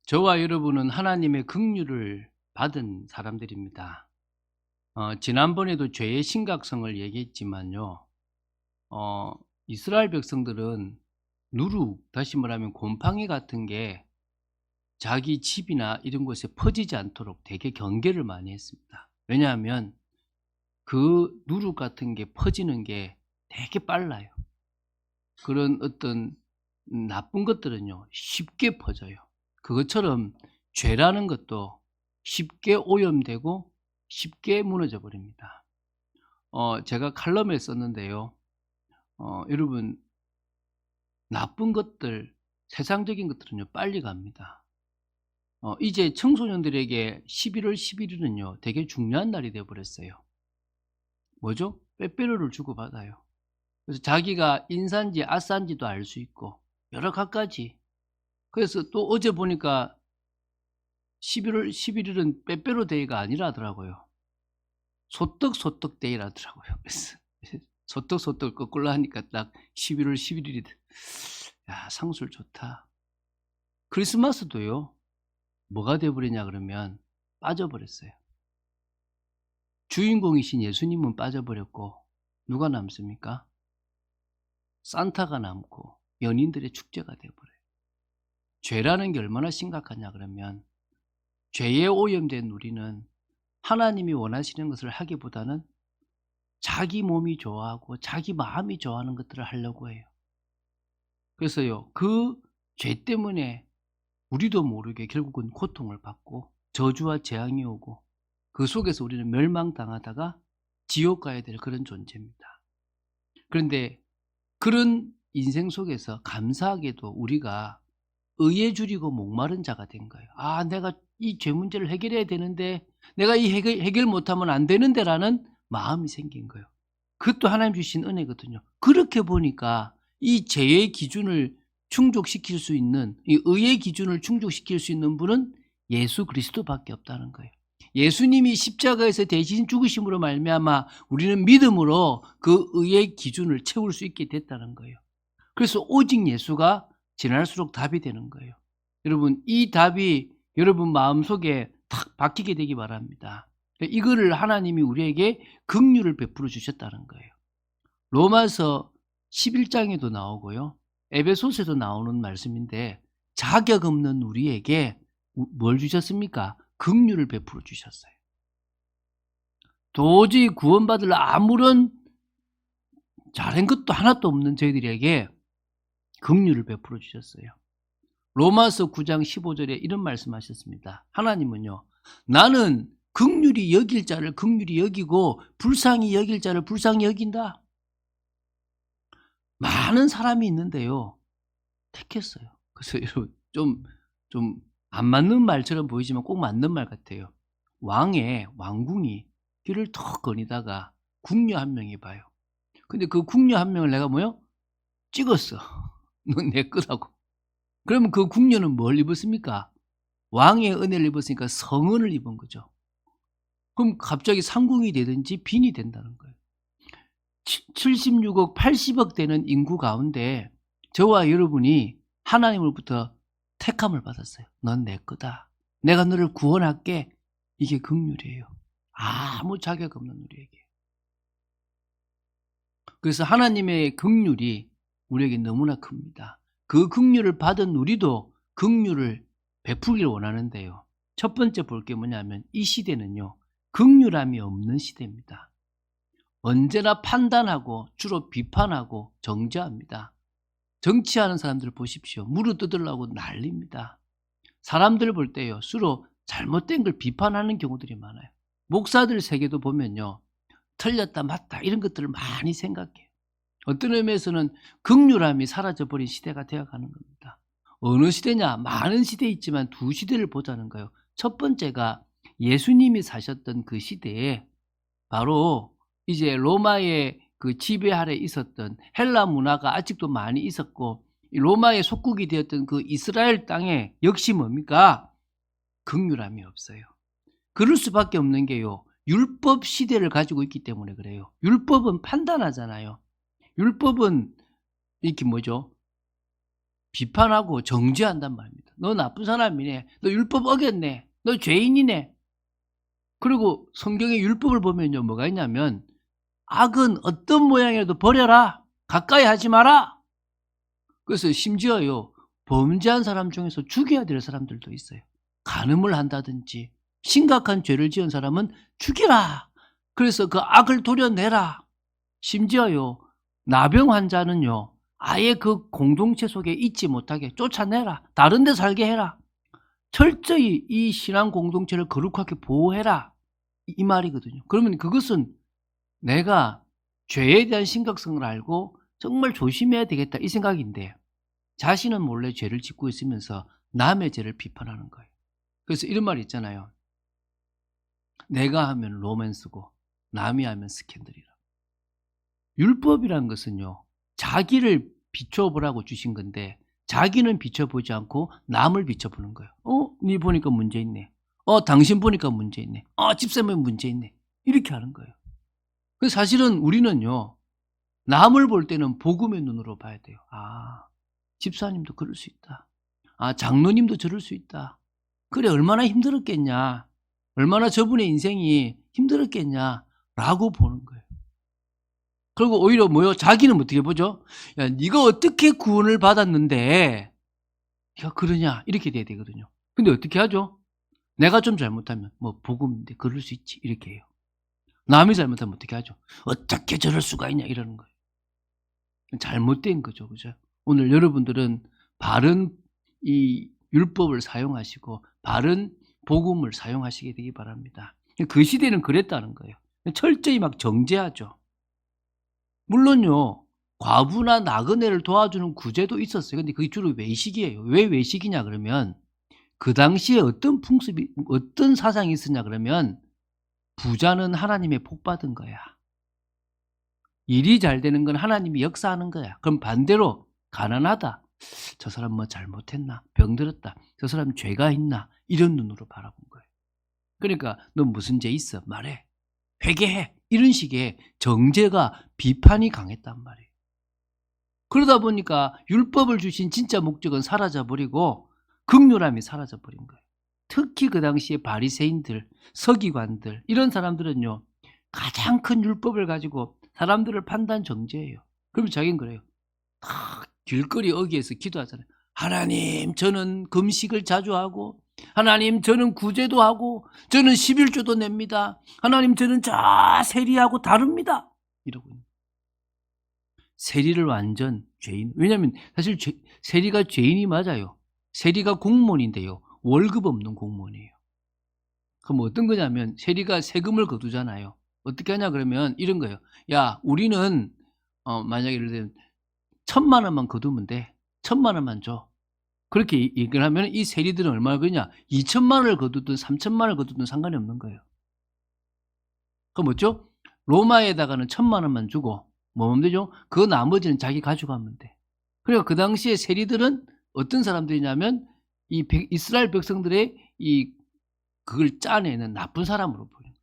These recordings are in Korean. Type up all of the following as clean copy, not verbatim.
저와 여러분은 하나님의 긍휼을 받은 사람들입니다. 지난번에도 죄의 심각성을 얘기했지만요. 어, 이스라엘 백성들은 누룩, 다시 말하면 곰팡이 같은 게 자기 집이나 이런 곳에 퍼지지 않도록 되게 경계를 많이 했습니다. 왜냐하면 그 누룩 같은 게 퍼지는 게 되게 빨라요. 그런 어떤 나쁜 것들은요, 쉽게 퍼져요. 그것처럼 죄라는 것도 쉽게 오염되고 쉽게 무너져 버립니다. 제가 칼럼에 썼는데요. 여러분, 나쁜 것들, 세상적인 것들은요, 빨리 갑니다. 이제 청소년들에게 11월 11일은요, 되게 중요한 날이 되어 버렸어요. 뭐죠? 빼빼로를 주고받아요. 그래서 자기가 인산지, 아싼지도 알 수 있고, 여러 갖가지. 그래서 또 어제 보니까 11월 11일은 빼빼로 데이가 아니라더라고요. 소떡소떡 데이라더라고요. 그래서 소떡소떡 거꾸로 하니까 딱 11월 11일이 야, 상술 좋다. 크리스마스도요. 뭐가 돼 버리냐 그러면 빠져버렸어요. 주인공이신 예수님은 빠져버렸고 누가 남습니까? 산타가 남고 연인들의 축제가 돼 버려요. 죄라는 게 얼마나 심각하냐 그러면 죄에 오염된 우리는 하나님이 원하시는 것을 하기보다는 자기 몸이 좋아하고 자기 마음이 좋아하는 것들을 하려고 해요. 그래서요, 그 죄 때문에 우리도 모르게 결국은 고통을 받고 저주와 재앙이 오고 그 속에서 우리는 멸망당하다가 지옥 가야 될 그런 존재입니다. 그런데 그런 인생 속에서 감사하게도 우리가 의에 줄이고 목마른 자가 된 거예요. 아, 내가 이 죄 문제를 해결해야 되는데 내가 이 해결 못하면 안 되는데라는 마음이 생긴 거예요. 그것도 하나님 주신 은혜거든요. 그렇게 보니까 이 죄의 기준을 충족시킬 수 있는, 이 의의 기준을 충족시킬 수 있는 분은 예수 그리스도밖에 없다는 거예요. 예수님이 십자가에서 대신 죽으심으로 말미암아 우리는 믿음으로 그 의의 기준을 채울 수 있게 됐다는 거예요. 그래서 오직 예수가 지날수록 답이 되는 거예요. 여러분, 이 답이 여러분 마음속에 탁 박히게 되기 바랍니다. 이거를 하나님이 우리에게 긍휼을 베풀어 주셨다는 거예요. 로마서 11장에도 나오고요. 에베소서에도 나오는 말씀인데 자격 없는 우리에게 뭘 주셨습니까? 긍휼을 베풀어 주셨어요. 도저히 구원받을 아무런 잘한 것도 하나도 없는 저희들에게 긍휼을 베풀어 주셨어요. 로마서 9장 15절에 이런 말씀하셨습니다. 하나님은요, 나는 긍휼히 여길 자를 긍휼히 여기고 불쌍히 여길 자를 불쌍히 여긴다. 많은 사람이 있는데요, 택했어요. 그래서 여러분 좀 안 맞는 말처럼 보이지만 꼭 맞는 말 같아요. 왕궁이 길을 턱 거니다가 궁녀 한 명이 봐요. 근데 그 궁녀 한 명을 내가 뭐요? 찍었어. 넌 내 거라고. 그러면 그 궁녀는 뭘 입었습니까? 왕의 은혜를 입었으니까 성은을 입은 거죠. 그럼 갑자기 상궁이 되든지 빈이 된다는 거예요. 76억, 80억 되는 인구 가운데 저와 여러분이 하나님으로부터 택함을 받았어요. 넌 내 거다. 내가 너를 구원할게. 이게 긍휼이에요. 아무 자격 없는 우리에게. 그래서 하나님의 긍휼이 우리에게 너무나 큽니다. 그 긍휼을 받은 우리도 긍휼을 베풀기를 원하는데요. 첫 번째 볼 게 뭐냐면 이 시대는요, 긍휼함이 없는 시대입니다. 언제나 판단하고 주로 비판하고 정죄합니다. 정치하는 사람들 보십시오. 무릎 뜯으려고 난립니다. 사람들 볼 때요, 수로 잘못된 걸 비판하는 경우들이 많아요. 목사들 세계도 보면요, 틀렸다 맞다 이런 것들을 많이 생각해요. 어떤 의미에서는 긍휼함이 사라져버린 시대가 되어가는 겁니다. 어느 시대냐? 많은 시대 있지만 두 시대를 보자는 거예요. 첫 번째가 예수님이 사셨던 그 시대에 바로 이제 로마의 그 지배 아래 있었던 헬라 문화가 아직도 많이 있었고 로마의 속국이 되었던 그 이스라엘 땅에 역시 뭡니까? 긍휼함이 없어요. 그럴 수밖에 없는 게요, 율법 시대를 가지고 있기 때문에 그래요. 율법은 판단하잖아요. 율법은 이렇게 뭐죠? 비판하고 정죄한단 말입니다. 너 나쁜 사람이네. 너 율법 어겼네. 너 죄인이네. 그리고 성경의 율법을 보면요, 뭐가 있냐면 악은 어떤 모양이라도 버려라. 가까이 하지 마라. 그래서 심지어요, 범죄한 사람 중에서 죽여야 될 사람들도 있어요. 간음을 한다든지 심각한 죄를 지은 사람은 죽이라. 그래서 그 악을 도려내라. 심지어요, 나병 환자는요, 아예 그 공동체 속에 있지 못하게 쫓아내라. 다른 데 살게 해라. 철저히 이 신앙 공동체를 거룩하게 보호해라. 이 말이거든요. 그러면 그것은 내가 죄에 대한 심각성을 알고 정말 조심해야 되겠다 이 생각인데, 자신은 몰래 죄를 짓고 있으면서 남의 죄를 비판하는 거예요. 그래서 이런 말이 있잖아요. 내가 하면 로맨스고 남이 하면 스캔들이라. 율법이란 것은요, 자기를 비춰보라고 주신 건데 자기는 비춰보지 않고 남을 비춰보는 거예요. 니 보니까 문제 있네. 당신 보니까 문제 있네. 집사람이 문제 있네. 이렇게 하는 거예요. 그래서 사실은 우리는요, 남을 볼 때는 복음의 눈으로 봐야 돼요. 집사님도 그럴 수 있다. 장로님도 저럴 수 있다. 그래, 얼마나 힘들었겠냐. 얼마나 저분의 인생이 힘들었겠냐라고 보는 거예요. 그리고 오히려 뭐요? 자기는 어떻게 보죠? 야, 네가 어떻게 구원을 받았는데 네가 그러냐? 이렇게 돼야 되거든요. 근데 어떻게 하죠? 내가 좀 잘못하면 뭐 복음인데 그럴 수 있지 이렇게 해요. 남이 잘못하면 어떻게 하죠? 어떻게 저럴 수가 있냐 이러는 거예요. 잘못된 거죠, 그죠? 오늘 여러분들은 바른 이 율법을 사용하시고 바른 복음을 사용하시게 되기 바랍니다. 그 시대는 그랬다는 거예요. 철저히 막 정죄하죠. 물론요, 과부나 나그네를 도와주는 구제도 있었어요. 근데 그게 주로 외식이에요. 왜 외식이냐 그러면 그 당시에 어떤 풍습이, 어떤 사상이 있었냐 그러면 부자는 하나님의 복 받은 거야. 일이 잘 되는 건 하나님이 역사하는 거야. 그럼 반대로 가난하다. 저 사람 뭐 잘못했나? 병들었다. 저 사람 죄가 있나? 이런 눈으로 바라본 거예요. 그러니까 너 무슨 죄 있어? 말해. 회개해. 이런 식의 정죄가 비판이 강했단 말이에요. 그러다 보니까 율법을 주신 진짜 목적은 사라져버리고 긍휼함이 사라져버린 거예요. 특히 그 당시에 바리새인들, 서기관들 이런 사람들은요, 가장 큰 율법을 가지고 사람들을 판단 정죄해요. 그러면 자기는 그래요. 길거리 어귀에서 기도하잖아요. 하나님, 저는 금식을 자주 하고, 하나님, 저는 구제도 하고, 저는 11조도 냅니다. 하나님, 저는 세리하고 다릅니다. 이러고 있는. 세리를 완전 죄인. 왜냐하면 사실 세리가 죄인이 맞아요. 세리가 공무원인데요, 월급 없는 공무원이에요. 그럼 어떤 거냐면 세리가 세금을 거두잖아요. 어떻게 하냐 그러면 이런 거예요. 야, 우리는 만약에 예를 들면 1,000만 원만 거두면 돼. 1,000만 원만 줘. 그렇게 얘기를 하면 이 세리들은 얼마나 그러냐? 2,000만 원을 거두든 3,000만 원을 거두든 상관이 없는 거예요. 그럼 뭐죠? 로마에다가는 1,000만 원만 주고 뭐 하면 되죠? 그 나머지는 자기 가져가면 돼. 그러니까 그 당시에 세리들은 어떤 사람들이냐면 이 이스라엘 백성들의 그걸 짜내는 나쁜 사람으로 보여요.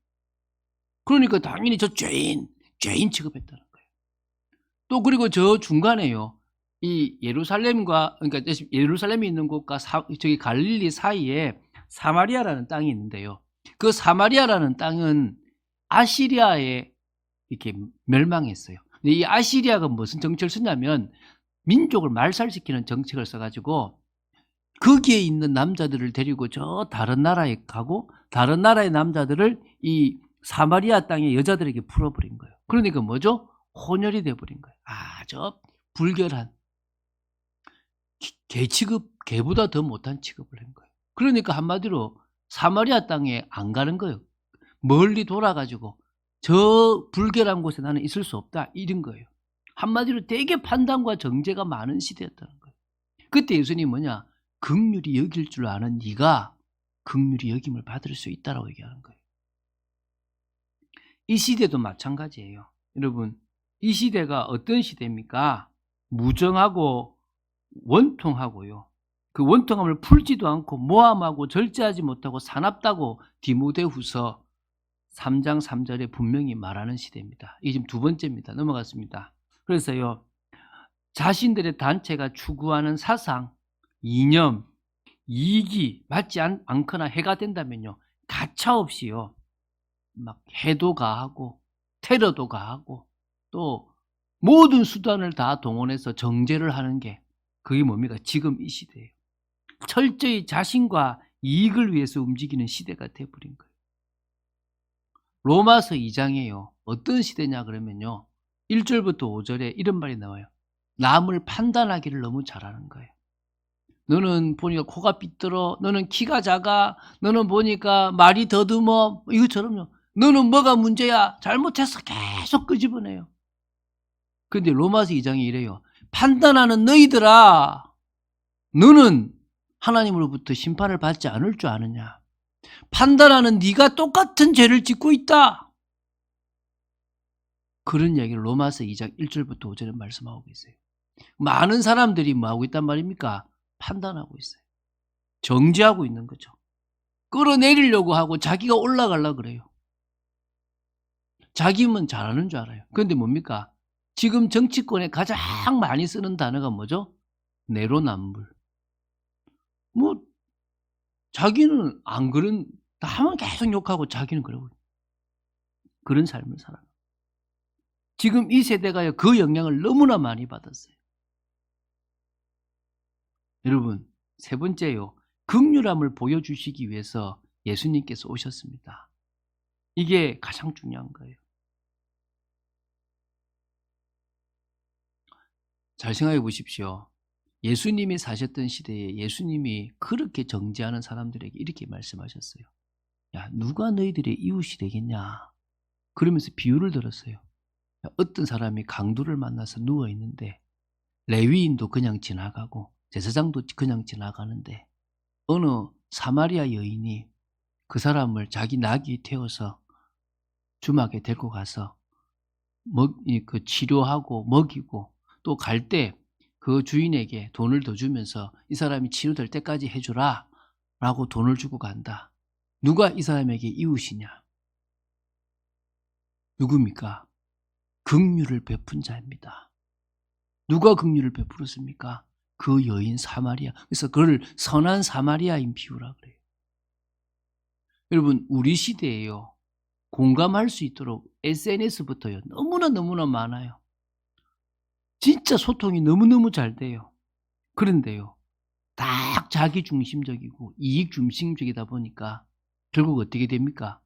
그러니까 당연히 저 죄인 취급했다는 거예요. 또 그리고 저 중간에요, 이 예루살렘과, 그러니까 예루살렘이 있는 곳과 저기 갈릴리 사이에 사마리아라는 땅이 있는데요. 그 사마리아라는 땅은 아시리아에 이렇게 멸망했어요. 근데 이 아시리아가 무슨 정책을 썼냐면 민족을 말살시키는 정책을 써가지고 거기에 있는 남자들을 데리고 저 다른 나라에 가고 다른 나라의 남자들을 이 사마리아 땅의 여자들에게 풀어버린 거예요. 그러니까 뭐죠? 혼혈이 돼버린 거예요. 저 불결한 개 취급, 개보다 더 못한 취급을 한 거예요. 그러니까 한마디로 사마리아 땅에 안 가는 거예요. 멀리 돌아가지고 저 불결한 곳에 나는 있을 수 없다 이런 거예요. 한마디로 되게 판단과 정죄가 많은 시대였다는 거예요. 그때 예수님이 뭐냐? 긍휼히 여길 줄 아는 네가 긍휼히 여김을 받을 수 있다라고 얘기하는 거예요. 이 시대도 마찬가지예요. 여러분, 이 시대가 어떤 시대입니까? 무정하고 원통하고요. 그 원통함을 풀지도 않고 모함하고 절제하지 못하고 사납다고 디모데후서 3장 3절에 분명히 말하는 시대입니다. 이게 지금 두 번째입니다. 넘어갔습니다. 그래서요, 자신들의 단체가 추구하는 사상, 이념, 이익이 맞지 않거나 해가 된다면요, 가차없이요, 막 해도 가하고 테러도 가하고 또 모든 수단을 다 동원해서 정죄를 하는 게 그게 뭡니까? 지금 이 시대예요. 철저히 자신과 이익을 위해서 움직이는 시대가 돼버린 거예요. 로마서 2장에요. 어떤 시대냐 그러면요, 1절부터 5절에 이런 말이 나와요. 남을 판단하기를 너무 잘하는 거예요. 너는 보니까 코가 삐뚤어, 너는 키가 작아, 너는 보니까 말이 더듬어, 이것처럼요. 너는 뭐가 문제야, 잘못했어, 계속 끄집어내요. 근데 로마서 2장이 이래요. 판단하는 너희들아, 너는 하나님으로부터 심판을 받지 않을 줄 아느냐. 판단하는 네가 똑같은 죄를 짓고 있다. 그런 이야기를 로마서 2장 1절부터 5절에 말씀하고 계세요. 많은 사람들이 뭐하고 있단 말입니까? 판단하고 있어요. 정죄하고 있는 거죠. 끌어내리려고 하고 자기가 올라가려고 그래요. 자기면 잘하는 줄 알아요. 그런데 뭡니까? 지금 정치권에 가장 많이 쓰는 단어가 뭐죠? 내로남불. 뭐 자기는 안 그런, 다만 계속 욕하고 자기는 그러고 그런 삶을 살아요. 지금 이 세대가요, 그 영향을 너무나 많이 받았어요. 여러분, 세 번째요, 긍휼함을 보여주시기 위해서 예수님께서 오셨습니다. 이게 가장 중요한 거예요. 잘 생각해 보십시오. 예수님이 사셨던 시대에 예수님이 그렇게 정죄하는 사람들에게 이렇게 말씀하셨어요. 야, 누가 너희들의 이웃이 되겠냐? 그러면서 비유를 들었어요. 어떤 사람이 강도를 만나서 누워있는데 레위인도 그냥 지나가고 제사장도 그냥 지나가는데 어느 사마리아 여인이 그 사람을 자기 나귀에 태워서 주막에 데리고 가서 그 치료하고 먹이고 또 갈 때 그 주인에게 돈을 더 주면서 이 사람이 치료될 때까지 해주라 라고 돈을 주고 간다. 누가 이 사람에게 이웃이냐? 누굽니까? 긍휼을 베푼 자입니다. 누가 긍휼을 베풀었습니까? 그 여인 사마리아. 그래서 그를 선한 사마리아인 비유라 그래요. 여러분, 우리 시대에요, 공감할 수 있도록 SNS부터요, 너무나 많아요. 진짜 소통이 너무너무 잘 돼요. 그런데요, 딱 자기 중심적이고 이익 중심적이다 보니까 결국 어떻게 됩니까?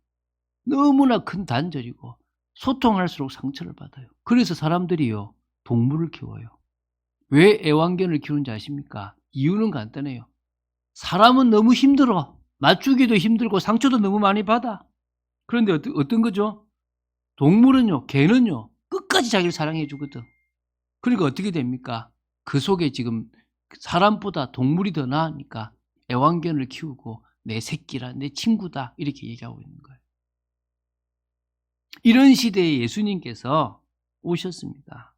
너무나 큰 단절이고 소통할수록 상처를 받아요. 그래서 사람들이요, 동물을 키워요. 왜 애완견을 키우는지 아십니까? 이유는 간단해요. 사람은 너무 힘들어. 맞추기도 힘들고 상처도 너무 많이 받아. 그런데 어떤 거죠? 동물은요, 개는요, 끝까지 자기를 사랑해 주거든. 그러니까 어떻게 됩니까? 그 속에 지금 사람보다 동물이 더 나으니까 애완견을 키우고 내 새끼라, 내 친구다, 이렇게 얘기하고 있는 거예요. 이런 시대에 예수님께서 오셨습니다.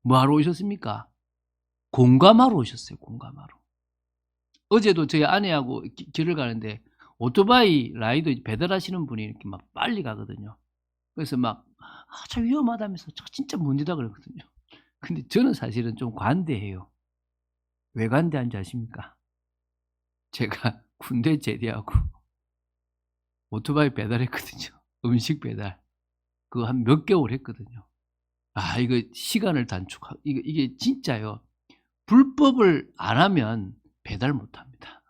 뭐하러 오셨습니까? 공감하러 오셨어요. 공감하러. 어제도 저희 아내하고 길을 가는데 오토바이 라이더 배달하시는 분이 이렇게 막 빨리 가거든요. 그래서 막 저 위험하다면서 저 진짜 문제다 그러거든요. 근데 저는 사실은 좀 관대해요. 왜 관대한지 아십니까? 제가 군대 제대하고 오토바이 배달했거든요. 음식 배달. 그거 한 몇 개월 했거든요. 아, 이거 시간을 단축하고, 이게 진짜요. 불법을 안 하면 배달 못 합니다.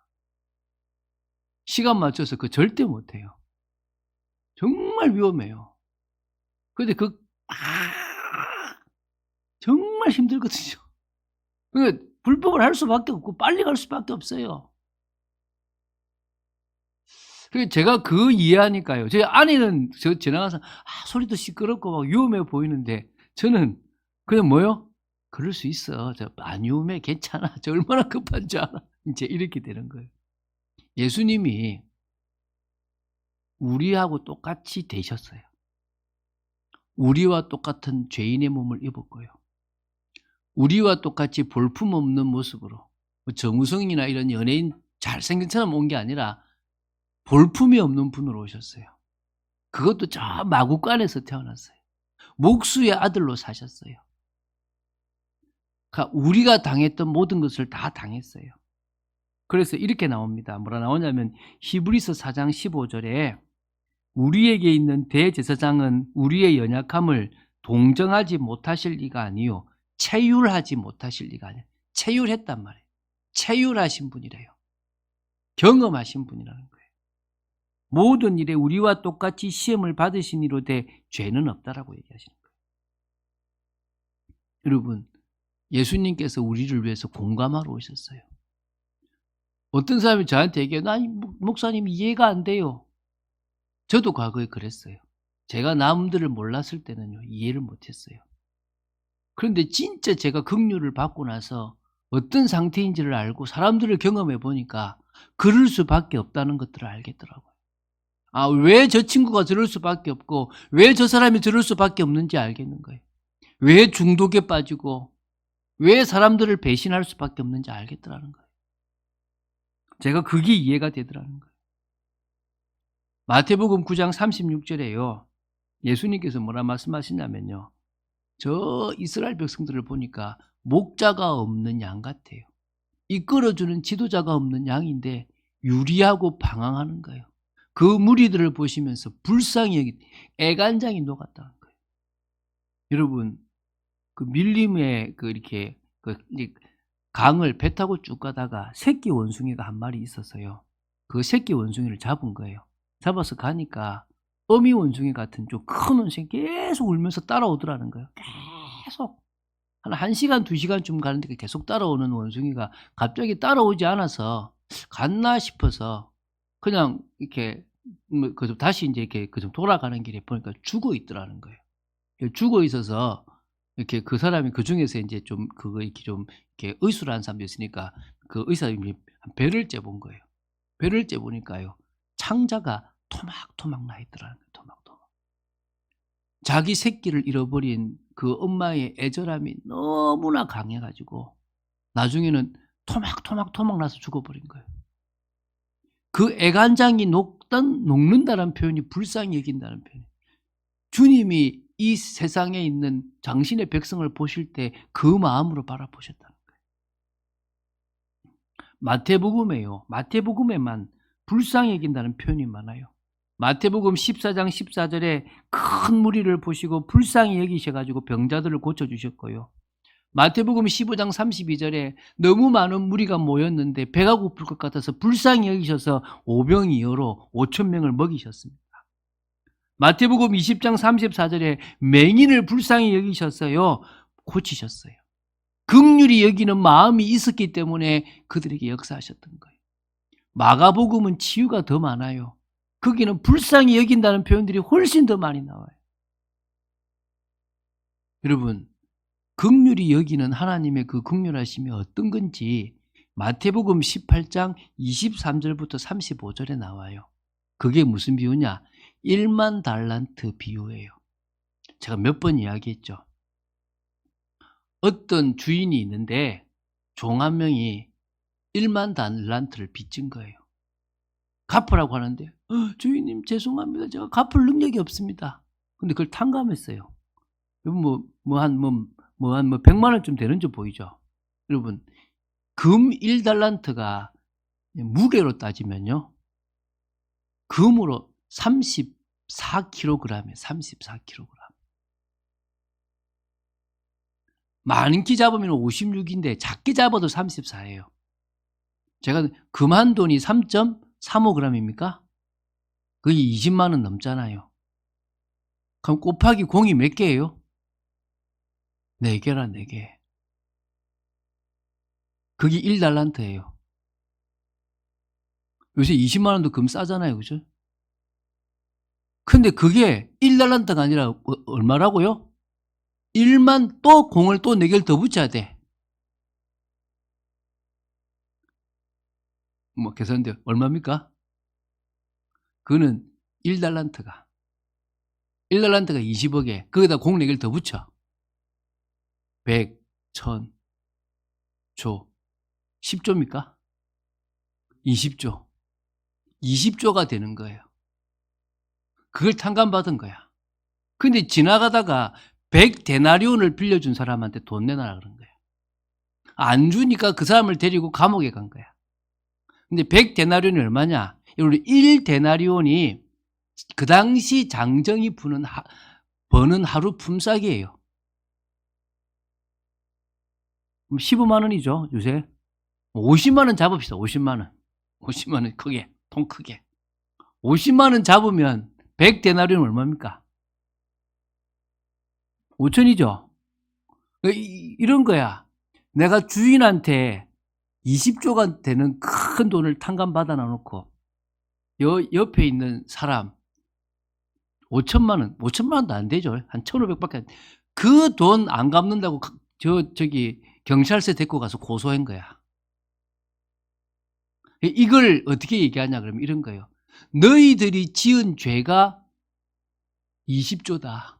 시간 맞춰서 그거 절대 못 해요. 정말 위험해요. 근데 정말 힘들거든요. 그러니까 불법을 할 수밖에 없고 빨리 갈 수밖에 없어요. 제가 그 이해하니까요. 제 아내는 저 지나가서 소리도 시끄럽고 막 위험해 보이는데 저는 그냥 뭐요? 그럴 수 있어. 저 안 위험해. 괜찮아. 저 얼마나 급한 줄 알아. 이제 이렇게 되는 거예요. 예수님이 우리하고 똑같이 되셨어요. 우리와 똑같은 죄인의 몸을 입었고요. 우리와 똑같이 볼품없는 모습으로, 정우성이나 이런 연예인 잘생긴 사람 온 게 아니라 볼품이 없는 분으로 오셨어요. 그것도 저 마구간에서 태어났어요. 목수의 아들로 사셨어요. 그러니까 우리가 당했던 모든 것을 다 당했어요. 그래서 이렇게 나옵니다. 뭐라 나오냐면 히브리서 4장 15절에 우리에게 있는 대제사장은 우리의 연약함을 동정하지 못하실 리가 아니요 체휼하지 못하실 리가 아니에요. 체휼했단 말이에요. 체휼하신 분이래요. 경험하신 분이라는 거예요. 모든 일에 우리와 똑같이 시험을 받으신 이로되 죄는 없다라고 얘기하시는 거예요. 여러분, 예수님께서 우리를 위해서 공감하러 오셨어요. 어떤 사람이 저한테 얘기해요. 아니, 목사님 이해가 안 돼요. 저도 과거에 그랬어요. 제가 남들을 몰랐을 때는요, 이해를 못했어요. 그런데 진짜 제가 긍휼을 받고 나서 어떤 상태인지를 알고 사람들을 경험해 보니까 그럴 수밖에 없다는 것들을 알겠더라고요. 아, 왜 저 친구가 저럴 수밖에 없고 왜 저 사람이 저럴 수밖에 없는지 알겠는 거예요. 왜 중독에 빠지고 왜 사람들을 배신할 수밖에 없는지 알겠더라는 거예요. 제가 그게 이해가 되더라는 거예요. 마태복음 9장 36절에요. 예수님께서 뭐라 말씀하시냐면요. 저 이스라엘 백성들을 보니까 목자가 없는 양 같아요. 이끌어주는 지도자가 없는 양인데 유리하고 방황하는 거예요. 그 무리들을 보시면서 불쌍히 여기 애간장이 녹았다는 거예요. 여러분, 그 밀림에 이렇게 강을 배 타고 쭉 가다가 새끼 원숭이가 한 마리 있었어요. 그 새끼 원숭이를 잡은 거예요. 잡아서 가니까 어미 원숭이 같은 좀 큰 원숭이 계속 울면서 따라오더라는 거예요. 계속 한 1시간 2시간쯤 가는데 계속 따라오는 원숭이가 갑자기 따라오지 않아서 갔나 싶어서 그냥 이렇게 다시 이제 이렇게 돌아가는 길에 보니까 죽어 있더라는 거예요. 죽어 있어서 이렇게 그 사람이 그 중에서 이제 좀 그거 이렇게 좀 이렇게 의술을 한 사람도 있으니까 그 의사님이 배를 째본 거예요. 배를 째보니까요, 창자가 토막토막 나 있더라는 거예요. 토막토막. 자기 새끼를 잃어버린 그 엄마의 애절함이 너무나 강해가지고 나중에는 토막 나서 죽어버린 거예요. 그 애간장이 녹는다는 표현이 불쌍히 여긴다는 표현이에요. 주님이 이 세상에 있는 당신의 백성을 보실 때 그 마음으로 바라보셨다는 거예요. 마태복음에만 불쌍히 여긴다는 표현이 많아요. 마태복음 14장 14절에 큰 무리를 보시고 불쌍히 여기셔가지고 병자들을 고쳐주셨고요. 마태복음 15장 32절에 너무 많은 무리가 모였는데 배가 고플 것 같아서 불쌍히 여기셔서 오병이어로 5,000명을 먹이셨습니다. 마태복음 20장 34절에 맹인을 불쌍히 여기셨어요. 고치셨어요. 긍휼히 여기는 마음이 있었기 때문에 그들에게 역사하셨던 거예요. 마가복음은 치유가 더 많아요. 거기는 불쌍히 여긴다는 표현들이 훨씬 더 많이 나와요. 여러분, 긍휼히 여기는 하나님의 그 긍휼하심이 어떤 건지 마태복음 18장 23절부터 35절에 나와요. 그게 무슨 비유냐? 1만 달란트 비유예요. 제가 몇 번 이야기했죠. 어떤 주인이 있는데 종 한 명이 1만 달란트를 빚진 거예요. 갚으라고 하는데 주인님 죄송합니다. 제가 갚을 능력이 없습니다. 근데 그걸 탕감했어요. 한 100만 원쯤 되는 줄 보이죠. 여러분, 금 1달란트가 무게로 따지면요, 금으로 34kg이에요. 34kg. 많게 잡으면 56인데 작게 잡아도 34예요. 제가 금 한 돈이 3.35g입니까? 그게 20만 원 넘잖아요. 그럼 곱하기 공이 몇 개예요? 4개라 4개. 그게 1달란트예요. 요새 20만 원도 금 싸잖아요. 그죠? 근데 그게 1달란트가 아니라 얼마라고요? 1만 또 공을 또 4개를 더 붙여야 돼. 계산돼 얼마입니까? 그거는 1달란트가 20억에 거기다 공 4개를 더 붙여. 100, 1000, 조. 10조입니까? 20조. 20조가 되는 거예요. 그걸 탕감받은 거야. 근데 지나가다가 100데나리온을 빌려준 사람한테 돈 내놔라 그런 거예요. 안 주니까 그 사람을 데리고 감옥에 간 거야. 근데 100데나리온이 얼마냐? 우리 1데나리온이 그 당시 장정이 버는 하루 품삯이에요. 그럼 15만 원이죠, 요새. 50만 원 잡읍시다. 50만 원. 50만 원 크게, 통 크게. 50만 원 잡으면 100데나리온 얼마입니까? 5천이죠. 이런 거야. 내가 주인한테 20조가 되는 큰 돈을 탕감받아 놔놓고 옆에 있는 사람 5천만 원도 안 되죠. 한 1,500밖에 안 돼. 그 돈 안 갚는다고 저기 경찰서 데리고 가서 고소한 거야. 이걸 어떻게 얘기하냐 그러면 이런 거예요. 너희들이 지은 죄가 20조다.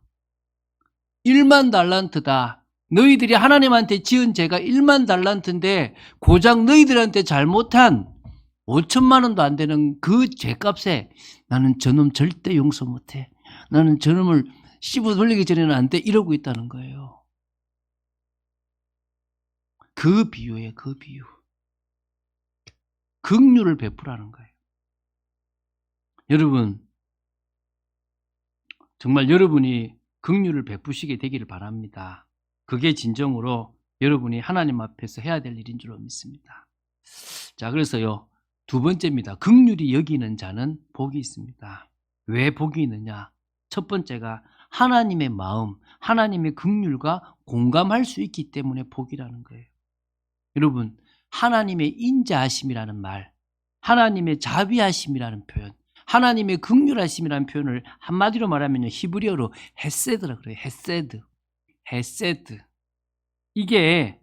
1만 달란트다. 너희들이 하나님한테 지은 죄가 1만 달란트인데 고작 너희들한테 잘못한 5천만 원도 안 되는 그 죄값에 나는 저놈 절대 용서 못해. 나는 저놈을 씹어 돌리기 전에는 안 돼. 이러고 있다는 거예요. 그 비유예요. 그 비유. 긍휼을 베푸라는 거예요. 여러분, 정말 여러분이 긍휼을 베푸시게 되기를 바랍니다. 그게 진정으로 여러분이 하나님 앞에서 해야 될 일인 줄 믿습니다. 자, 그래서요, 두 번째입니다. 긍휼히 여기는 자는 복이 있습니다. 왜 복이 있느냐? 첫 번째가 하나님의 마음, 하나님의 긍휼과 공감할 수 있기 때문에 복이라는 거예요. 여러분, 하나님의 인자하심이라는 말, 하나님의 자비하심이라는 표현, 하나님의 긍휼하심이라는 표현을 한마디로 말하면 히브리어로 헤세드라 그래요. 헤세드. 이게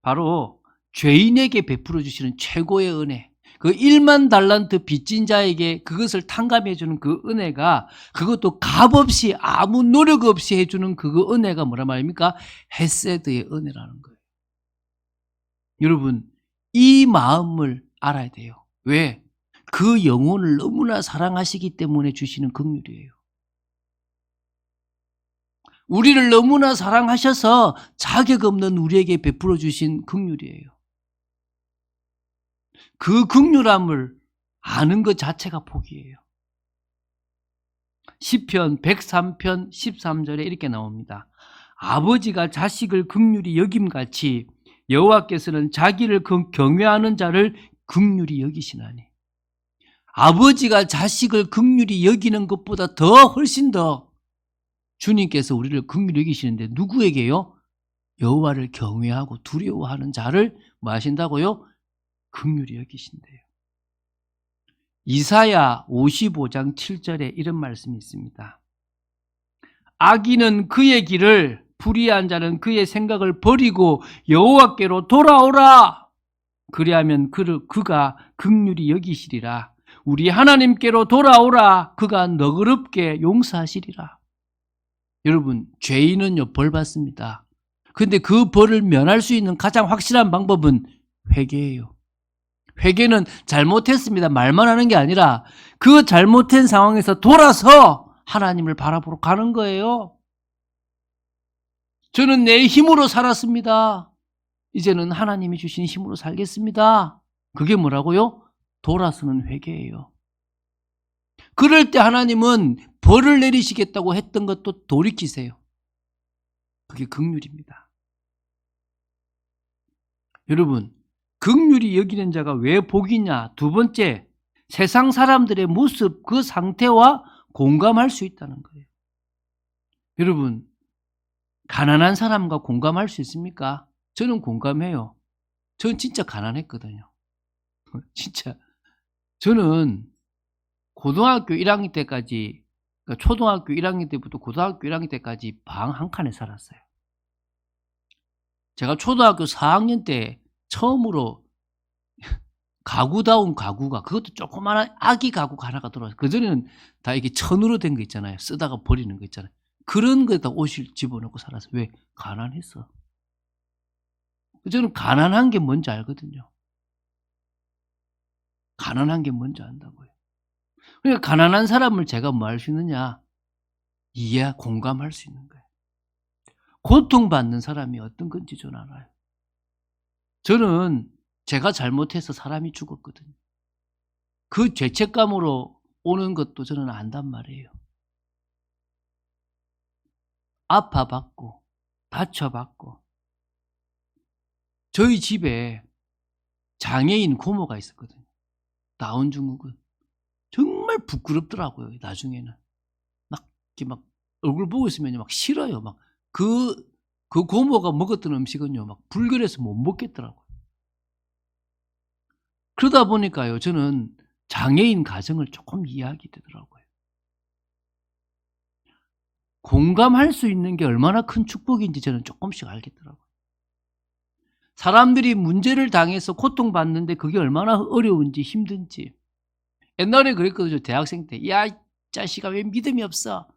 바로 죄인에게 베풀어 주시는 최고의 은혜. 그 1만 달란트 빚진 자에게 그것을 탕감해 주는 그 은혜가, 그것도 값없이 아무 노력 없이 해주는 그 은혜가 뭐라 말입니까? 헤세드의 은혜라는 거예요. 여러분, 이 마음을 알아야 돼요. 왜? 그 영혼을 너무나 사랑하시기 때문에 주시는 긍휼이에요. 우리를 너무나 사랑하셔서 자격 없는 우리에게 베풀어 주신 긍휼이에요. 그 긍휼함을 아는 것 자체가 복이에요. 시편 103편 13절에 이렇게 나옵니다. 아버지가 자식을 긍휼히 여김같이 여호와께서는 자기를 경외하는 자를 긍휼히 여기시나니. 아버지가 자식을 긍휼히 여기는 것보다 훨씬 더 주님께서 우리를 긍휼히 여기시는데 누구에게요? 여호와를 경외하고 두려워하는 자를 뭐 하신다고요? 긍휼히 여기신대요. 이사야 55장 7절에 이런 말씀이 있습니다. 악인은 그의 길을, 불의한 자는 그의 생각을 버리고 여호와께로 돌아오라. 그리하면 그가 긍휼히 여기시리라. 우리 하나님께로 돌아오라. 그가 너그럽게 용서하시리라. 여러분, 죄인은요 벌 받습니다. 근데 그 벌을 면할 수 있는 가장 확실한 방법은 회개예요. 회개는 잘못했습니다. 말만 하는 게 아니라 그 잘못된 상황에서 돌아서 하나님을 바라보러 가는 거예요. 저는 내 힘으로 살았습니다. 이제는 하나님이 주신 힘으로 살겠습니다. 그게 뭐라고요? 돌아서는 회개예요. 그럴 때 하나님은 벌을 내리시겠다고 했던 것도 돌이키세요. 그게 긍휼입니다. 여러분, 긍휼히 여기는 자가 왜 복이냐? 두 번째, 세상 사람들의 모습, 그 상태와 공감할 수 있다는 거예요. 여러분, 가난한 사람과 공감할 수 있습니까? 저는 공감해요. 저는 진짜 가난했거든요. 진짜. 저는 고등학교 1학년 때까지, 그러니까 초등학교 1학년 때부터 고등학교 1학년 때까지 방 한 칸에 살았어요. 제가 초등학교 4학년 때 처음으로 가구다운 가구가, 그것도 조그마한 아기 가구가 하나가 들어왔어요. 그전에는 다 이게 천으로 된 거 있잖아요. 쓰다가 버리는 거 있잖아요. 그런 거에다 옷을 집어넣고 살았어요. 왜? 가난했어. 저는 가난한 게 뭔지 알거든요. 가난한 게 뭔지 안다고요. 그러니까 가난한 사람을 제가 뭐 할 수 있느냐? 공감할 수 있는 거예요. 고통받는 사람이 어떤 건지 저는 알아요. 저는 제가 잘못해서 사람이 죽었거든요. 그 죄책감으로 오는 것도 저는 안단 말이에요. 아파봤고 다쳐봤고. 저희 집에 장애인 고모가 있었거든요. 다운증후군. 정말 부끄럽더라고요. 나중에는 막 이렇게 막 얼굴 보고 있으면 막 싫어요. 막 그 고모가 먹었던 음식은요, 막 불결해서 못 먹겠더라고요. 그러다 보니까요, 저는 장애인 가정을 조금 이해하게 되더라고요. 공감할 수 있는 게 얼마나 큰 축복인지 저는 조금씩 알겠더라고요. 사람들이 문제를 당해서 고통받는데 그게 얼마나 어려운지 힘든지. 옛날에 그랬거든요. 대학생 때. 야, 이 자식아, 왜 믿음이 없어?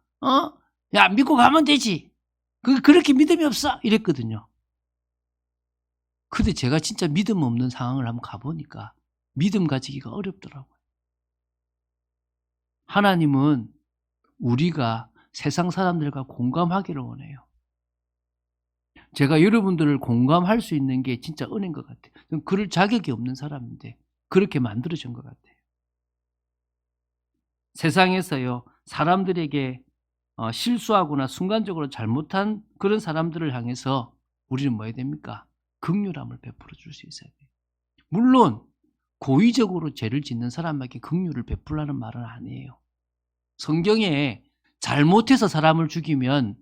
야, 믿고 가면 되지. 그렇게 믿음이 없어. 이랬거든요. 근데 제가 진짜 믿음 없는 상황을 한번 가보니까 믿음 가지기가 어렵더라고요. 하나님은 우리가 세상 사람들과 공감하기를 원해요. 제가 여러분들을 공감할 수 있는 게 진짜 은혜인 것 같아요. 저는 그럴 자격이 없는 사람인데 그렇게 만들어진 것 같아요. 세상에서요, 사람들에게 실수하거나 순간적으로 잘못한 그런 사람들을 향해서 우리는 뭐 해야 됩니까? 긍휼함을 베풀어 줄 수 있어야 돼요. 물론 고의적으로 죄를 짓는 사람에게 긍휼을 베풀라는 말은 아니에요. 성경에 잘못해서 사람을 죽이면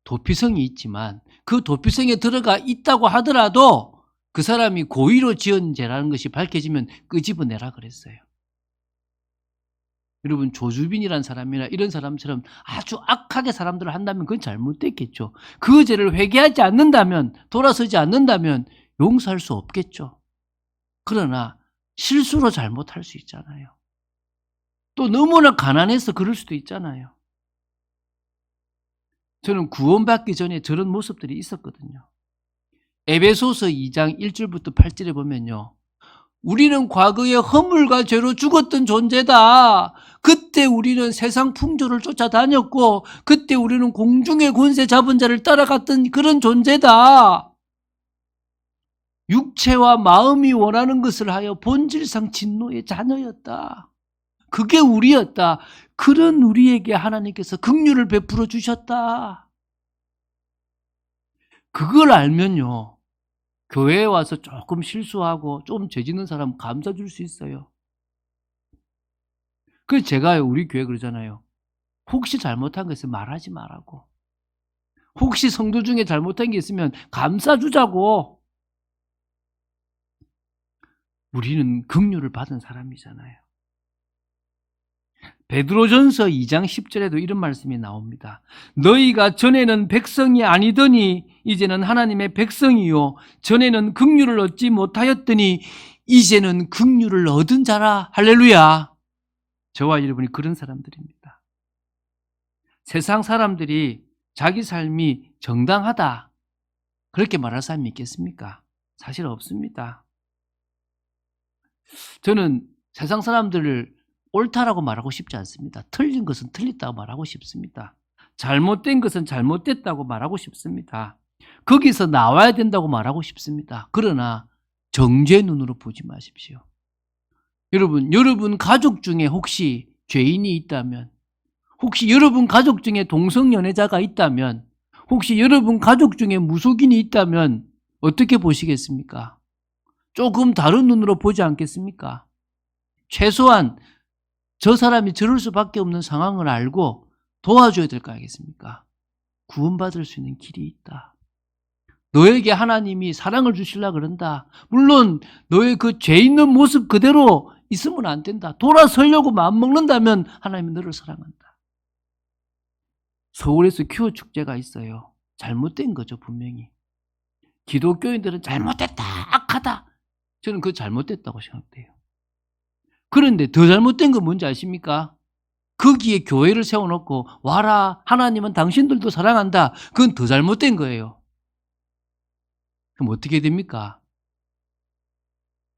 도피성이 있지만 그 도피성에 들어가 있다고 하더라도 그 사람이 고의로 지은 죄라는 것이 밝혀지면 끄집어내라 그랬어요. 여러분, 조주빈이라는 사람이나 이런 사람처럼 아주 악하게 사람들을 한다면 그건 잘못됐겠죠. 그 죄를 회개하지 않는다면, 돌아서지 않는다면 용서할 수 없겠죠. 그러나 실수로 잘못할 수 있잖아요. 또 너무나 가난해서 그럴 수도 있잖아요. 저는 구원받기 전에 저런 모습들이 있었거든요. 에베소서 2장 1절부터 8절에 보면요, 우리는 과거에 허물과 죄로 죽었던 존재다. 그때 우리는 세상 풍조를 쫓아다녔고 그때 우리는 공중의 권세 잡은 자를 따라갔던 그런 존재다. 육체와 마음이 원하는 것을 하여 본질상 진노의 자녀였다. 그게 우리였다. 그런 우리에게 하나님께서 긍휼을 베풀어 주셨다. 그걸 알면요, 교회에 와서 조금 실수하고 좀 죄 짓는 사람 감싸 줄 수 있어요. 그래서 제가 우리 교회 그러잖아요. 혹시 잘못한 거 있으면 말하지 말라고. 혹시 성도 중에 잘못한 게 있으면 감싸 주자고. 우리는 긍휼을 받은 사람이잖아요. 베드로전서 2장 10절에도 이런 말씀이 나옵니다. 너희가 전에는 백성이 아니더니 이제는 하나님의 백성이요 전에는 긍휼을 얻지 못하였더니 이제는 긍휼을 얻은 자라. 할렐루야. 저와 여러분이 그런 사람들입니다. 세상 사람들이 자기 삶이 정당하다 그렇게 말할 사람이 있겠습니까? 사실 없습니다. 저는 세상 사람들을 옳다라고 말하고 싶지 않습니다. 틀린 것은 틀렸다고 말하고 싶습니다. 잘못된 것은 잘못됐다고 말하고 싶습니다. 거기서 나와야 된다고 말하고 싶습니다. 그러나 정죄 눈으로 보지 마십시오. 여러분 가족 중에 혹시 죄인이 있다면, 혹시 여러분 가족 중에 동성연애자가 있다면, 혹시 여러분 가족 중에 무속인이 있다면 어떻게 보시겠습니까? 조금 다른 눈으로 보지 않겠습니까? 최소한 저 사람이 저럴 수밖에 없는 상황을 알고 도와줘야 될 거 아니겠습니까? 구원받을 수 있는 길이 있다. 너에게 하나님이 사랑을 주시려고 그런다. 물론 너의 그 죄 있는 모습 그대로 있으면 안 된다. 돌아서려고 마음먹는다면 하나님은 너를 사랑한다. 서울에서 큐어 축제가 있어요. 잘못된 거죠, 분명히. 기독교인들은 잘못됐다, 악하다. 저는 그거 잘못됐다고 생각돼요. 그런데 더 잘못된 건 뭔지 아십니까? 거기에 교회를 세워놓고 와라, 하나님은 당신들도 사랑한다. 그건 더 잘못된 거예요. 그럼 어떻게 됩니까?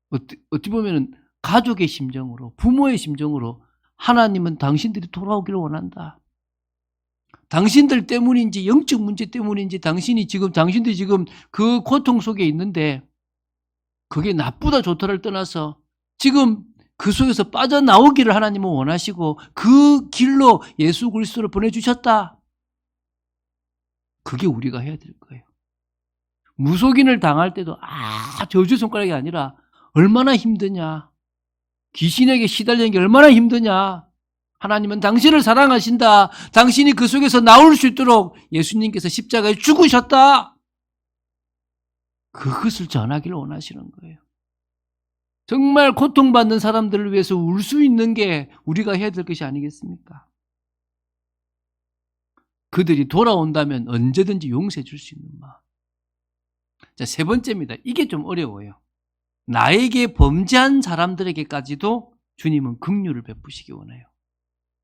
어떻게 보면 가족의 심정으로, 부모의 심정으로 하나님은 당신들이 돌아오기를 원한다. 당신들 때문인지 영적 문제 때문인지 당신들이 지금 그 고통 속에 있는데 그게 나쁘다 좋다를 떠나서 지금 그 속에서 빠져나오기를 하나님은 원하시고 그 길로 예수 그리스도를 보내주셨다. 그게 우리가 해야 될 거예요. 무속인을 당할 때도 저주 손가락이 아니라 얼마나 힘드냐. 귀신에게 시달리는 게 얼마나 힘드냐. 하나님은 당신을 사랑하신다. 당신이 그 속에서 나올 수 있도록 예수님께서 십자가에 죽으셨다. 그것을 전하기를 원하시는 거예요. 정말 고통받는 사람들을 위해서 울 수 있는 게 우리가 해야 될 것이 아니겠습니까? 그들이 돌아온다면 언제든지 용서해 줄 수 있는 마음. 자, 세 번째입니다. 이게 좀 어려워요. 나에게 범죄한 사람들에게까지도 주님은 긍휼을 베푸시기 원해요.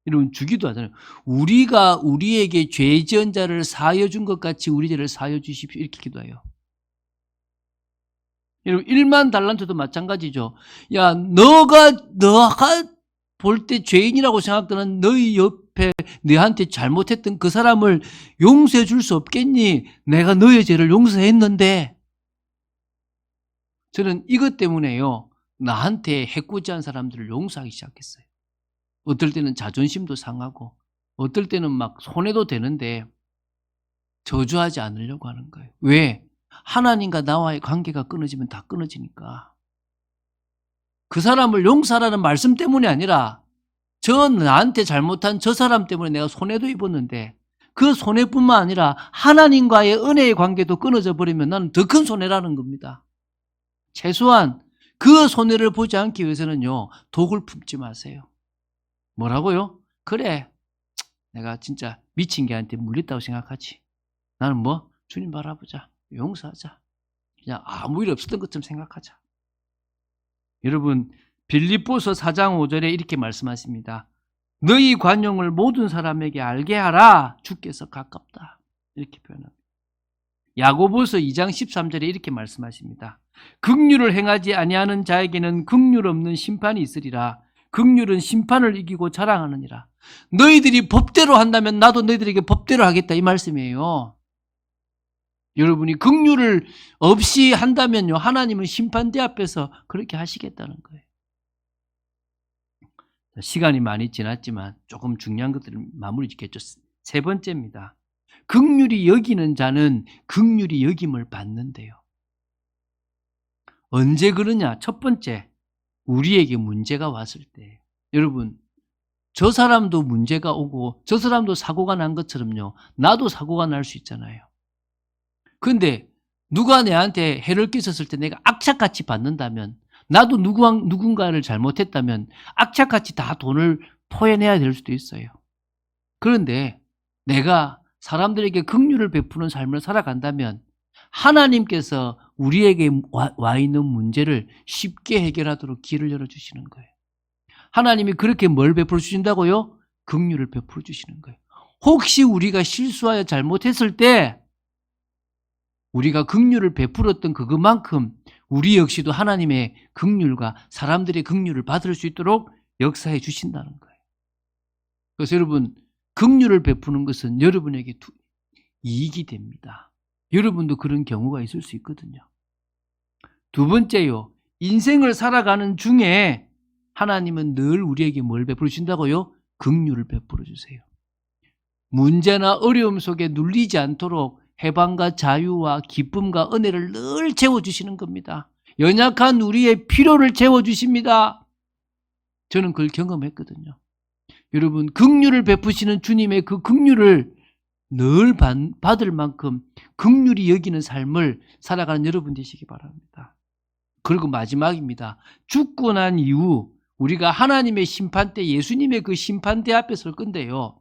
여러분, 주기도 하잖아요. 우리가 우리에게 죄 지은 자를 사하여 준 것 같이 우리 죄를 사하여 주십시오. 이렇게 기도해요. 여러분, 1만 달란트도 마찬가지죠. 야, 너가 볼 때 죄인이라고 생각되는 너희 옆에 너한테 잘못했던 그 사람을 용서해 줄 수 없겠니? 내가 너의 죄를 용서했는데. 저는 이것 때문에요, 나한테 해코지한 사람들을 용서하기 시작했어요. 어떨 때는 자존심도 상하고 어떨 때는 막 손해도 되는데 저주하지 않으려고 하는 거예요. 왜? 하나님과 나와의 관계가 끊어지면 다 끊어지니까. 그 사람을 용서하라는 말씀 때문이 아니라 나한테 잘못한 저 사람 때문에 내가 손해도 입었는데 그 손해뿐만 아니라 하나님과의 은혜의 관계도 끊어져 버리면 나는 더 큰 손해라는 겁니다. 최소한 그 손해를 보지 않기 위해서는요, 독을 품지 마세요. 뭐라고요? 그래, 내가 진짜 미친 개한테 물렸다고 생각하지. 나는 뭐 주님 바라보자, 용서하자, 그냥 아무 일 없었던 것처럼 생각하자. 여러분, 빌립보서 4장 5절에 이렇게 말씀하십니다. 너희 관용을 모든 사람에게 알게 하라. 주께서 가깝다. 이렇게 표현합니다. 야고보서 2장 13절에 이렇게 말씀하십니다. 긍휼을 행하지 아니하는 자에게는 긍휼 없는 심판이 있으리라. 긍휼은 심판을 이기고 자랑하느니라. 너희들이 법대로 한다면 나도 너희들에게 법대로 하겠다, 이 말씀이에요. 여러분이 긍휼을 없이 한다면요, 하나님은 심판대 앞에서 그렇게 하시겠다는 거예요. 시간이 많이 지났지만 조금 중요한 것들을 마무리 짓겠죠. 세 번째입니다. 긍휼히 여기는 자는 긍휼히 여김을 받는데요. 언제 그러냐? 첫 번째, 우리에게 문제가 왔을 때. 여러분, 저 사람도 문제가 오고 저 사람도 사고가 난 것처럼요, 나도 사고가 날 수 있잖아요. 그런데 누가 내한테 해를 끼쳤을 때 내가 악착같이 받는다면, 나도 누군가를 잘못했다면 악착같이 다 돈을 토해내야 될 수도 있어요. 그런데 내가 사람들에게 긍휼을 베푸는 삶을 살아간다면 하나님께서 우리에게 와 있는 문제를 쉽게 해결하도록 길을 열어주시는 거예요. 하나님이 그렇게 뭘 베풀어 주신다고요? 긍휼을 베풀어 주시는 거예요. 혹시 우리가 실수하여 잘못했을 때 우리가 긍휼을 베풀었던 그것만큼 우리 역시도 하나님의 긍휼과 사람들의 긍휼을 받을 수 있도록 역사해 주신다는 거예요. 그래서 여러분, 긍휼을 베푸는 것은 여러분에게 이익이 됩니다. 여러분도 그런 경우가 있을 수 있거든요. 두 번째요, 인생을 살아가는 중에 하나님은 늘 우리에게 뭘 베풀어 주신다고요? 긍휼을 베풀어 주세요. 문제나 어려움 속에 눌리지 않도록 해방과 자유와 기쁨과 은혜를 늘 채워주시는 겁니다. 연약한 우리의 필요를 채워주십니다. 저는 그걸 경험했거든요. 여러분, 긍휼을 베푸시는 주님의 그 긍휼을 늘 받을 만큼 긍휼히 여기는 삶을 살아가는 여러분 되시기 바랍니다. 그리고 마지막입니다. 죽고 난 이후 우리가 하나님의 심판대, 예수님의 그 심판대 앞에 설 건데요,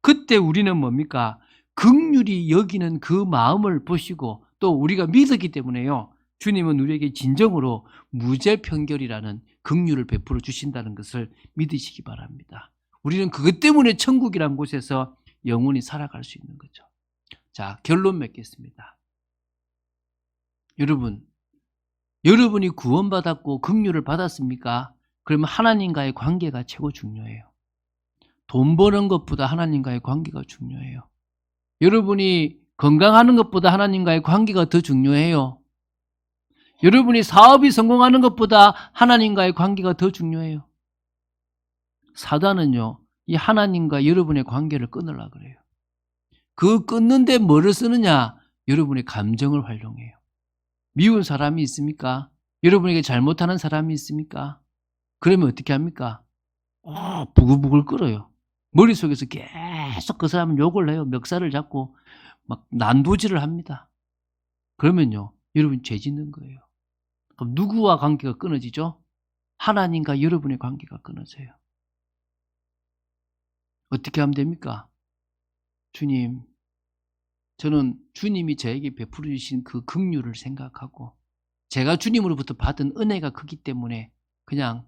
그때 우리는 뭡니까? 긍휼히 여기는 그 마음을 보시고 또 우리가 믿었기 때문에요, 주님은 우리에게 진정으로 무죄편결이라는 긍휼을 베풀어 주신다는 것을 믿으시기 바랍니다. 우리는 그것 때문에 천국이란 곳에서 영원히 살아갈 수 있는 거죠. 자, 결론 맺겠습니다. 여러분이 구원받았고 긍휼을 받았습니까? 그러면 하나님과의 관계가 최고 중요해요. 돈 버는 것보다 하나님과의 관계가 중요해요. 여러분이 건강하는 것보다 하나님과의 관계가 더 중요해요. 여러분이 사업이 성공하는 것보다 하나님과의 관계가 더 중요해요. 사단은요, 이 하나님과 여러분의 관계를 끊으려고 그래요. 그 끊는데 뭐를 쓰느냐? 여러분의 감정을 활용해요. 미운 사람이 있습니까? 여러분에게 잘못하는 사람이 있습니까? 그러면 어떻게 합니까? 부글부글 끓어요. 머릿속에서 계속 그 사람은 욕을 해요. 멱살을 잡고 막 난도질을 합니다. 그러면요, 여러분 죄 짓는 거예요. 그럼 누구와 관계가 끊어지죠? 하나님과 여러분의 관계가 끊어져요. 어떻게 하면 됩니까? 주님, 저는 주님이 저에게 베풀어 주신 그 긍휼을 생각하고 제가 주님으로부터 받은 은혜가 크기 때문에 그냥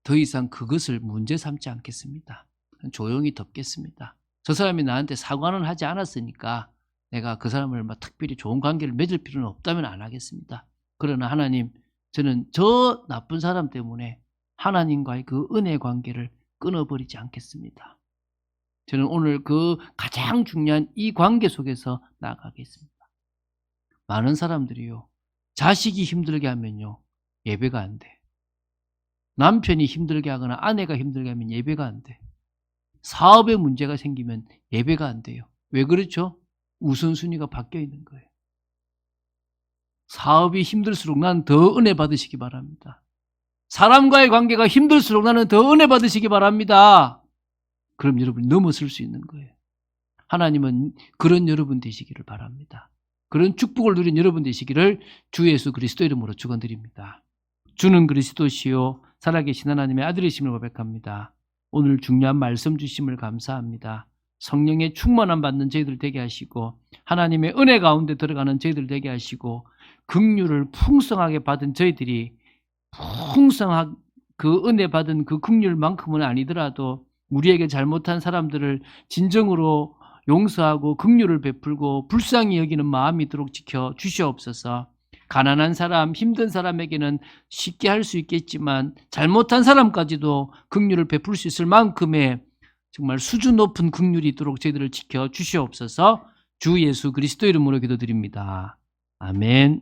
더 이상 그것을 문제 삼지 않겠습니다. 조용히 덮겠습니다. 저 사람이 나한테 사과는 하지 않았으니까 내가 그 사람을 막 특별히 좋은 관계를 맺을 필요는 없다면 안 하겠습니다. 그러나 하나님, 저는 저 나쁜 사람 때문에 하나님과의 그 은혜 관계를 끊어버리지 않겠습니다. 저는 오늘 그 가장 중요한 이 관계 속에서 나아가겠습니다. 많은 사람들이요, 자식이 힘들게 하면요, 예배가 안 돼. 남편이 힘들게 하거나 아내가 힘들게 하면 예배가 안 돼. 사업에 문제가 생기면 예배가 안 돼요. 왜 그렇죠? 우선순위가 바뀌어 있는 거예요. 사업이 힘들수록 난 더 은혜 받으시기 바랍니다. 사람과의 관계가 힘들수록 나는 더 은혜 받으시기 바랍니다. 그럼 여러분이 넘어설 수 있는 거예요. 하나님은 그런 여러분 되시기를 바랍니다. 그런 축복을 누린 여러분 되시기를 주 예수 그리스도 이름으로 축원드립니다. 주는 그리스도시요 살아계신 하나님의 아들이심을 고백합니다. 오늘 중요한 말씀 주심을 감사합니다. 성령의 충만함 받는 저희들 되게 하시고 하나님의 은혜 가운데 들어가는 저희들 되게 하시고 긍휼을 풍성하게 받은 저희들이 풍성한 그 은혜 받은 그 긍휼만큼은 아니더라도 우리에게 잘못한 사람들을 진정으로 용서하고 긍휼을 베풀고 불쌍히 여기는 마음이 있도록 지켜 주시옵소서. 가난한 사람, 힘든 사람에게는 쉽게 할 수 있겠지만 잘못한 사람까지도 긍휼을 베풀 수 있을 만큼의 정말 수준 높은 긍휼이 있도록 저희들을 지켜 주시옵소서. 주 예수 그리스도 이름으로 기도드립니다. 아멘.